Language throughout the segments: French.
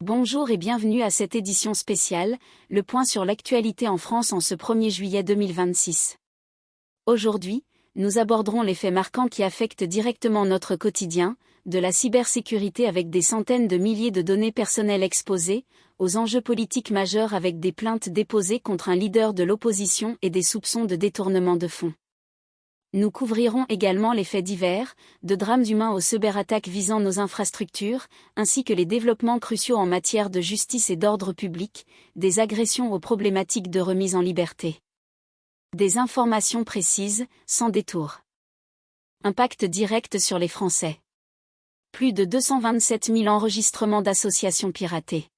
Bonjour et bienvenue à cette édition spéciale, le point sur l'actualité en France en ce 1er juillet 2026. Aujourd'hui, nous aborderons les faits marquants qui affectent directement notre quotidien, de la cybersécurité avec des centaines de milliers de données personnelles exposées, aux enjeux politiques majeurs avec des plaintes déposées contre un leader de l'opposition et des soupçons de détournement de fonds. Nous couvrirons également les faits divers, de drames humains aux cyberattaques visant nos infrastructures, ainsi que les développements cruciaux en matière de justice et d'ordre public, des agressions aux problématiques de remise en liberté. Des informations précises, sans détour. Impact direct sur les Français. Plus de 227 000 enregistrements d'associations piratées.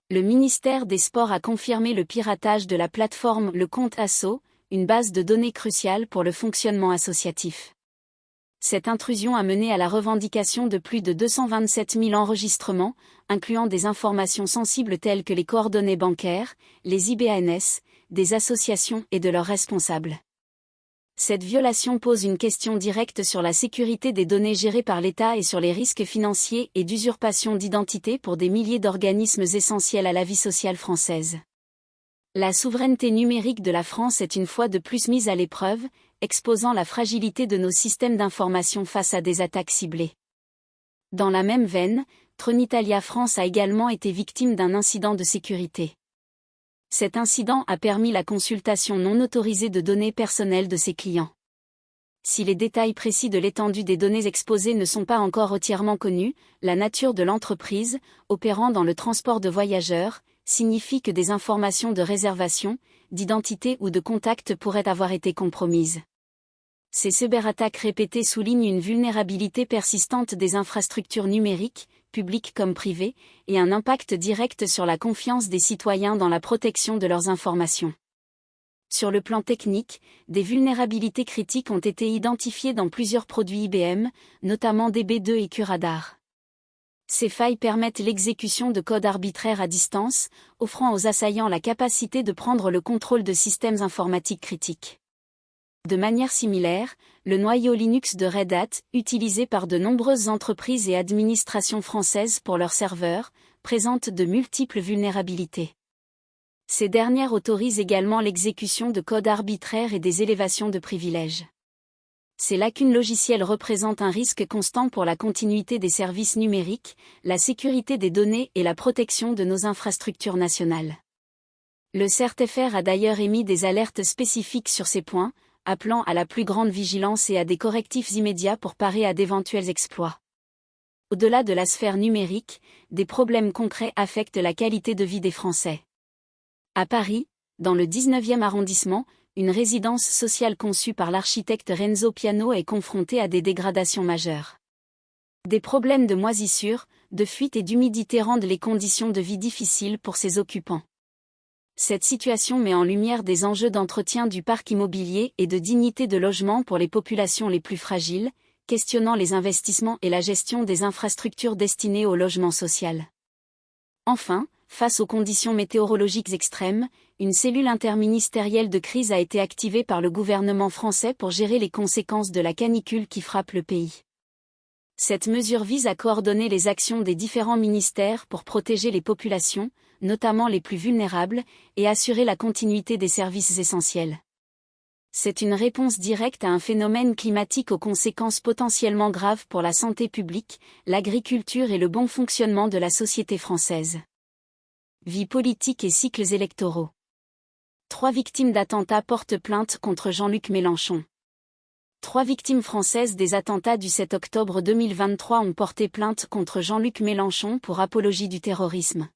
Le ministère des Sports a confirmé le piratage de la plateforme Le Compte Asso, une base de données cruciale pour le fonctionnement associatif. Cette intrusion a mené à la revendication de plus de 227 000 enregistrements, incluant des informations sensibles telles que les coordonnées bancaires, les IBANS, des associations et de leurs responsables. Cette violation pose une question directe sur la sécurité des données gérées par l'État et sur les risques financiers et d'usurpation d'identité pour des milliers d'organismes essentiels à la vie sociale française. La souveraineté numérique de la France est une fois de plus mise à l'épreuve, exposant la fragilité de nos systèmes d'information face à des attaques ciblées. Dans la même veine, Trenitalia France a également été victime d'un incident de sécurité. Cet incident a permis la consultation non autorisée de données personnelles de ses clients. Si les détails précis de l'étendue des données exposées ne sont pas encore entièrement connus, la nature de l'entreprise, opérant dans le transport de voyageurs, signifie que des informations de réservation, d'identité ou de contact pourraient avoir été compromises. Ces cyberattaques répétées soulignent une vulnérabilité persistante des infrastructures numériques, publiques comme privées, et un impact direct sur la confiance des citoyens dans la protection de leurs informations. Sur le plan technique, des vulnérabilités critiques ont été identifiées dans plusieurs produits IBM, notamment DB2 et QRadar. Ces failles permettent l'exécution de codes arbitraires à distance, offrant aux assaillants la capacité de prendre le contrôle de systèmes informatiques critiques. De manière similaire, le noyau Linux de Red Hat, utilisé par de nombreuses entreprises et administrations françaises pour leurs serveurs, présente de multiples vulnérabilités. Ces dernières autorisent également l'exécution de codes arbitraires et des élévations de privilèges. Ces lacunes logicielles représentent un risque constant pour la continuité des services numériques, la sécurité des données et la protection de nos infrastructures nationales. Le CERT-FR a d'ailleurs émis des alertes spécifiques sur ces points, appelant à la plus grande vigilance et à des correctifs immédiats pour parer à d'éventuels exploits. Au-delà de la sphère numérique, des problèmes concrets affectent la qualité de vie des Français. À Paris, dans le 19e arrondissement, une résidence sociale conçue par l'architecte Renzo Piano est confrontée à des dégradations majeures. Des problèmes de moisissure, de fuite et d'humidité rendent les conditions de vie difficiles pour ses occupants. Cette situation met en lumière des enjeux d'entretien du parc immobilier et de dignité de logement pour les populations les plus fragiles, questionnant les investissements et la gestion des infrastructures destinées au logement social. Enfin, face aux conditions météorologiques extrêmes, une cellule interministérielle de crise a été activée par le gouvernement français pour gérer les conséquences de la canicule qui frappe le pays. Cette mesure vise à coordonner les actions des différents ministères pour protéger les populations, notamment les plus vulnérables, et assurer la continuité des services essentiels. C'est une réponse directe à un phénomène climatique aux conséquences potentiellement graves pour la santé publique, l'agriculture et le bon fonctionnement de la société française. Vie politique et cycles électoraux. 3 victimes d'attentats portent plainte contre Jean-Luc Mélenchon. 3 victimes françaises des attentats du 7 octobre 2023 ont porté plainte contre Jean-Luc Mélenchon pour apologie du terrorisme.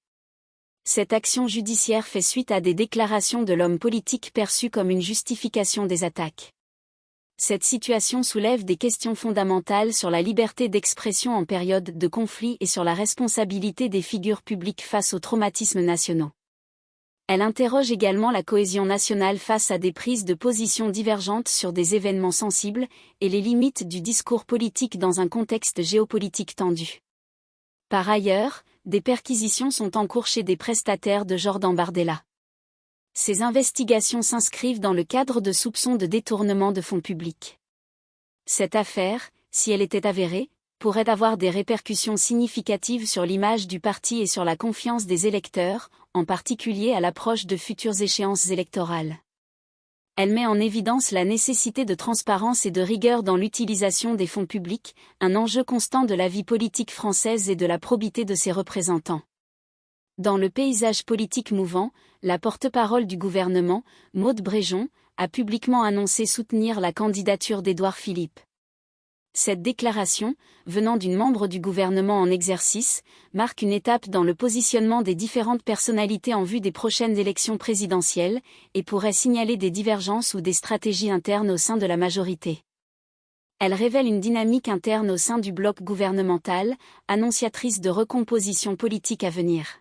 Cette action judiciaire fait suite à des déclarations de l'homme politique perçues comme une justification des attaques. Cette situation soulève des questions fondamentales sur la liberté d'expression en période de conflit et sur la responsabilité des figures publiques face aux traumatismes nationaux. Elle interroge également la cohésion nationale face à des prises de position divergentes sur des événements sensibles, et les limites du discours politique dans un contexte géopolitique tendu. Par ailleurs, des perquisitions sont en cours chez des prestataires de Jordan Bardella. Ces investigations s'inscrivent dans le cadre de soupçons de détournement de fonds publics. Cette affaire, si elle était avérée, pourrait avoir des répercussions significatives sur l'image du parti et sur la confiance des électeurs, en particulier à l'approche de futures échéances électorales. Elle met en évidence la nécessité de transparence et de rigueur dans l'utilisation des fonds publics, un enjeu constant de la vie politique française et de la probité de ses représentants. Dans le paysage politique mouvant, la porte-parole du gouvernement, Maud Bréjon, a publiquement annoncé soutenir la candidature d'Édouard Philippe. Cette déclaration, venant d'une membre du gouvernement en exercice, marque une étape dans le positionnement des différentes personnalités en vue des prochaines élections présidentielles, et pourrait signaler des divergences ou des stratégies internes au sein de la majorité. Elle révèle une dynamique interne au sein du bloc gouvernemental, annonciatrice de recomposition politique à venir.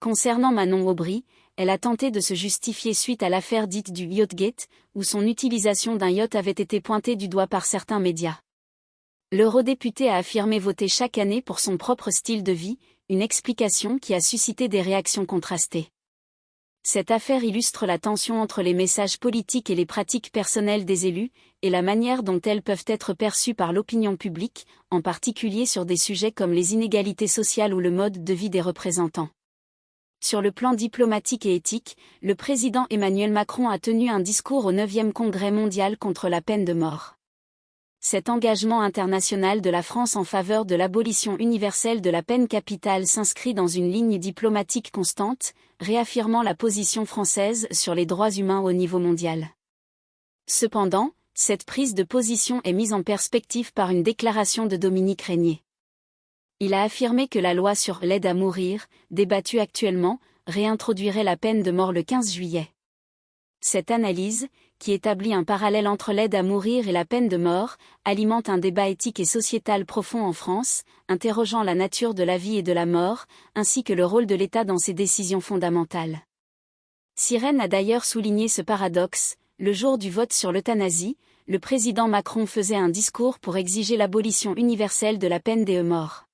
Concernant Manon Aubry, elle a tenté de se justifier suite à l'affaire dite du Yachtgate, où son utilisation d'un yacht avait été pointée du doigt par certains médias. L'eurodéputé a affirmé voter chaque année pour son propre style de vie, une explication qui a suscité des réactions contrastées. Cette affaire illustre la tension entre les messages politiques et les pratiques personnelles des élus, et la manière dont elles peuvent être perçues par l'opinion publique, en particulier sur des sujets comme les inégalités sociales ou le mode de vie des représentants. Sur le plan diplomatique et éthique, le président Emmanuel Macron a tenu un discours au 9e Congrès mondial contre la peine de mort. Cet engagement international de la France en faveur de l'abolition universelle de la peine capitale s'inscrit dans une ligne diplomatique constante, réaffirmant la position française sur les droits humains au niveau mondial. Cependant, cette prise de position est mise en perspective par une déclaration de Dominique Régnier. Il a affirmé que la loi sur l'aide à mourir, débattue actuellement, réintroduirait la peine de mort le 15 juillet. Cette analyse, qui établit un parallèle entre l'aide à mourir et la peine de mort, alimente un débat éthique et sociétal profond en France, interrogeant la nature de la vie et de la mort, ainsi que le rôle de l'État dans ses décisions fondamentales. Sirène a d'ailleurs souligné ce paradoxe. Le jour du vote sur l'euthanasie, le président Macron faisait un discours pour exiger l'abolition universelle de la peine des morts.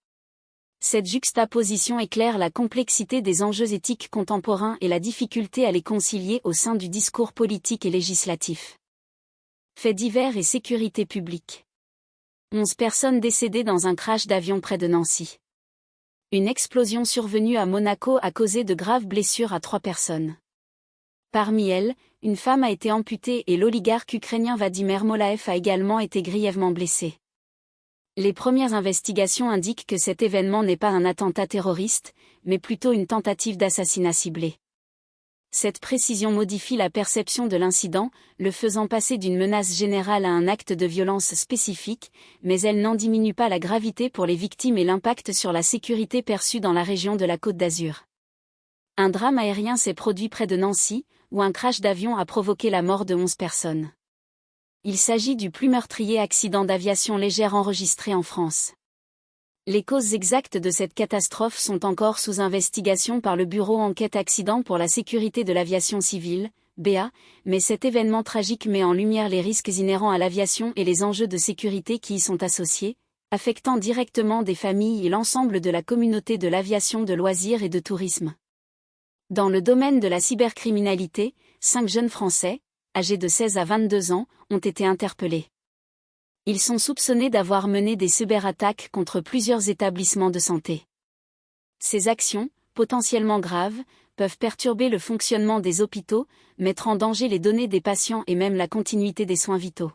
Cette juxtaposition éclaire la complexité des enjeux éthiques contemporains et la difficulté à les concilier au sein du discours politique et législatif. Faits divers et sécurité publique. 11 personnes décédées dans un crash d'avion près de Nancy. Une explosion survenue à Monaco a causé de graves blessures à 3 personnes. Parmi elles, une femme a été amputée et l'oligarque ukrainien Vladimir Molaev a également été grièvement blessé. Les premières investigations indiquent que cet événement n'est pas un attentat terroriste, mais plutôt une tentative d'assassinat ciblé. Cette précision modifie la perception de l'incident, le faisant passer d'une menace générale à un acte de violence spécifique, mais elle n'en diminue pas la gravité pour les victimes et l'impact sur la sécurité perçue dans la région de la Côte d'Azur. Un drame aérien s'est produit près de Nancy, où un crash d'avion a provoqué la mort de 11 personnes. Il s'agit du plus meurtrier accident d'aviation légère enregistré en France. Les causes exactes de cette catastrophe sont encore sous investigation par le Bureau Enquête Accidents pour la sécurité de l'aviation civile, BA, mais cet événement tragique met en lumière les risques inhérents à l'aviation et les enjeux de sécurité qui y sont associés, affectant directement des familles et l'ensemble de la communauté de l'aviation de loisirs et de tourisme. Dans le domaine de la cybercriminalité, 5 jeunes Français, âgés de 16 à 22 ans, ont été interpellés. Ils sont soupçonnés d'avoir mené des cyberattaques contre plusieurs établissements de santé. Ces actions, potentiellement graves, peuvent perturber le fonctionnement des hôpitaux, mettre en danger les données des patients et même la continuité des soins vitaux.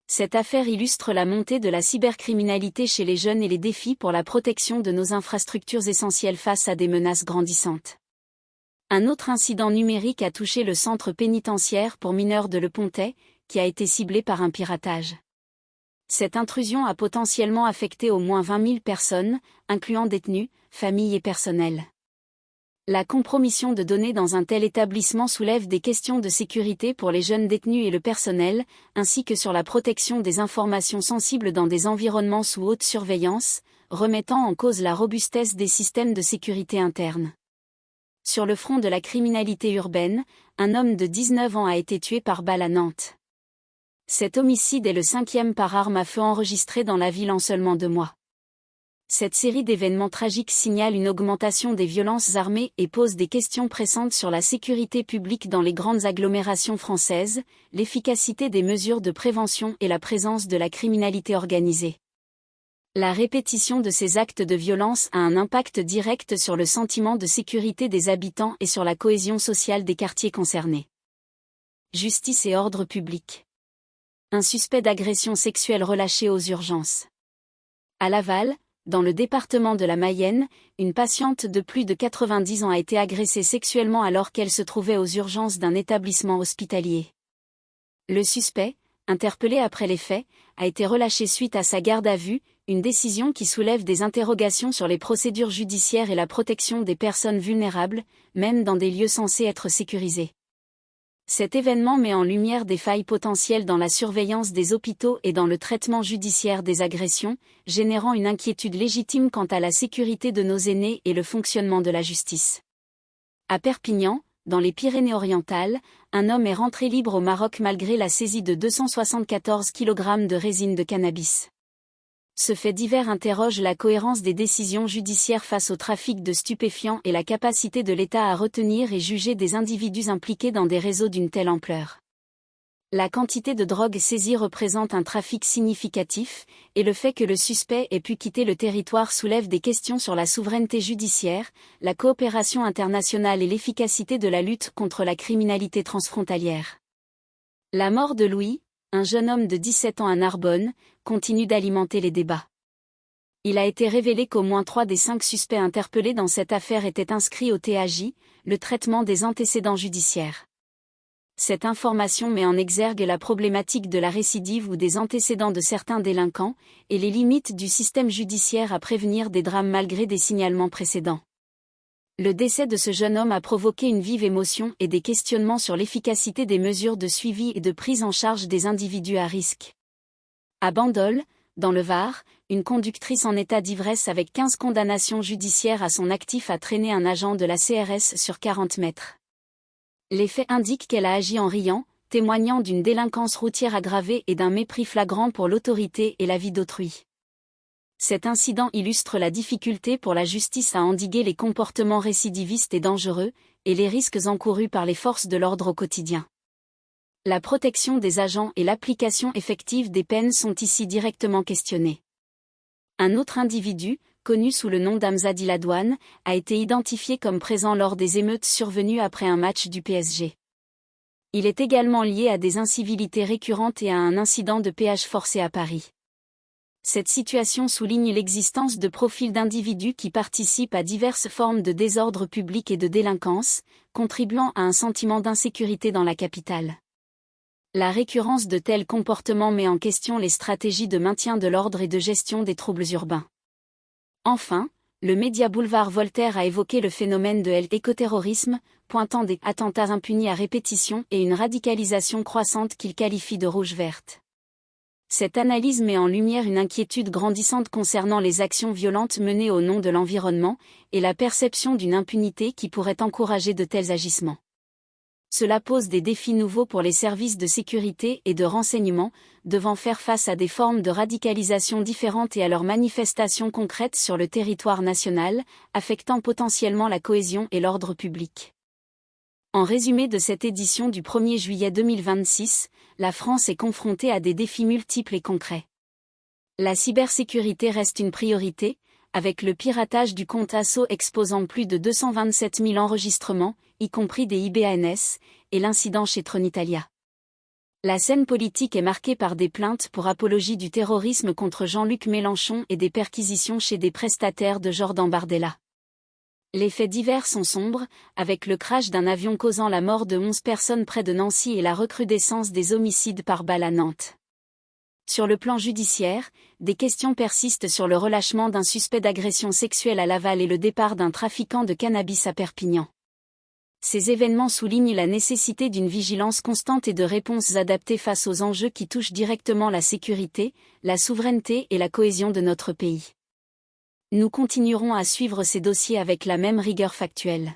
Cette affaire illustre la montée de la cybercriminalité chez les jeunes et les défis pour la protection de nos infrastructures essentielles face à des menaces grandissantes. Un autre incident numérique a touché le centre pénitentiaire pour mineurs de Le Pontet, qui a été ciblé par un piratage. Cette intrusion a potentiellement affecté au moins 20 000 personnes, incluant détenus, familles et personnel. La compromission de données dans un tel établissement soulève des questions de sécurité pour les jeunes détenus et le personnel, ainsi que sur la protection des informations sensibles dans des environnements sous haute surveillance, remettant en cause la robustesse des systèmes de sécurité interne. Sur le front de la criminalité urbaine, un homme de 19 ans a été tué par balle à Nantes. Cet homicide est le 5e par arme à feu enregistré dans la ville en seulement 2 mois. Cette série d'événements tragiques signale une augmentation des violences armées et pose des questions pressantes sur la sécurité publique dans les grandes agglomérations françaises, l'efficacité des mesures de prévention et la présence de la criminalité organisée. La répétition de ces actes de violence a un impact direct sur le sentiment de sécurité des habitants et sur la cohésion sociale des quartiers concernés. Justice et ordre public. Un suspect d'agression sexuelle relâché aux urgences. À Laval, dans le département de la Mayenne, une patiente de plus de 90 ans a été agressée sexuellement alors qu'elle se trouvait aux urgences d'un établissement hospitalier. Le suspect, interpellé après les faits, a été relâché suite à sa garde à vue, une décision qui soulève des interrogations sur les procédures judiciaires et la protection des personnes vulnérables, même dans des lieux censés être sécurisés. Cet événement met en lumière des failles potentielles dans la surveillance des hôpitaux et dans le traitement judiciaire des agressions, générant une inquiétude légitime quant à la sécurité de nos aînés et le fonctionnement de la justice. À Perpignan, dans les Pyrénées-Orientales, un homme est rentré libre au Maroc malgré la saisie de 274 kg de résine de cannabis. Ce fait divers interroge la cohérence des décisions judiciaires face au trafic de stupéfiants et la capacité de l'État à retenir et juger des individus impliqués dans des réseaux d'une telle ampleur. La quantité de drogue saisie représente un trafic significatif, et le fait que le suspect ait pu quitter le territoire soulève des questions sur la souveraineté judiciaire, la coopération internationale et l'efficacité de la lutte contre la criminalité transfrontalière. La mort de Louis, un jeune homme de 17 ans à Narbonne, continue d'alimenter les débats. Il a été révélé qu'au moins 3 des 5 suspects interpellés dans cette affaire étaient inscrits au TAJ, le traitement des antécédents judiciaires. Cette information met en exergue la problématique de la récidive ou des antécédents de certains délinquants, et les limites du système judiciaire à prévenir des drames malgré des signalements précédents. Le décès de ce jeune homme a provoqué une vive émotion et des questionnements sur l'efficacité des mesures de suivi et de prise en charge des individus à risque. À Bandol, dans le Var, une conductrice en état d'ivresse avec 15 condamnations judiciaires à son actif a traîné un agent de la CRS sur 40 mètres. Les faits indiquent qu'elle a agi en riant, témoignant d'une délinquance routière aggravée et d'un mépris flagrant pour l'autorité et la vie d'autrui. Cet incident illustre la difficulté pour la justice à endiguer les comportements récidivistes et dangereux, et les risques encourus par les forces de l'ordre au quotidien. La protection des agents et l'application effective des peines sont ici directement questionnées. Un autre individu, connu sous le nom d'Hamza Diladouane, a été identifié comme présent lors des émeutes survenues après un match du PSG. Il est également lié à des incivilités récurrentes et à un incident de péage forcé à Paris. Cette situation souligne l'existence de profils d'individus qui participent à diverses formes de désordre public et de délinquance, contribuant à un sentiment d'insécurité dans la capitale. La récurrence de tels comportements met en question les stratégies de maintien de l'ordre et de gestion des troubles urbains. Enfin, le média Boulevard Voltaire a évoqué le phénomène de l'écoterrorisme, pointant des attentats impunis à répétition et une radicalisation croissante qu'il qualifie de rouge-verte. Cette analyse met en lumière une inquiétude grandissante concernant les actions violentes menées au nom de l'environnement, et la perception d'une impunité qui pourrait encourager de tels agissements. Cela pose des défis nouveaux pour les services de sécurité et de renseignement, devant faire face à des formes de radicalisation différentes et à leurs manifestations concrètes sur le territoire national, affectant potentiellement la cohésion et l'ordre public. En résumé de cette édition du 1er juillet 2026, la France est confrontée à des défis multiples et concrets. La cybersécurité reste une priorité, avec le piratage du compte Asso exposant plus de 227 000 enregistrements, y compris des IBANS, et l'incident chez Trenitalia. La scène politique est marquée par des plaintes pour apologie du terrorisme contre Jean-Luc Mélenchon et des perquisitions chez des prestataires de Jordan Bardella. Les faits divers sont sombres, avec le crash d'un avion causant la mort de 11 personnes près de Nancy et la recrudescence des homicides par balle à Nantes. Sur le plan judiciaire, des questions persistent sur le relâchement d'un suspect d'agression sexuelle à Laval et le départ d'un trafiquant de cannabis à Perpignan. Ces événements soulignent la nécessité d'une vigilance constante et de réponses adaptées face aux enjeux qui touchent directement la sécurité, la souveraineté et la cohésion de notre pays. Nous continuerons à suivre ces dossiers avec la même rigueur factuelle.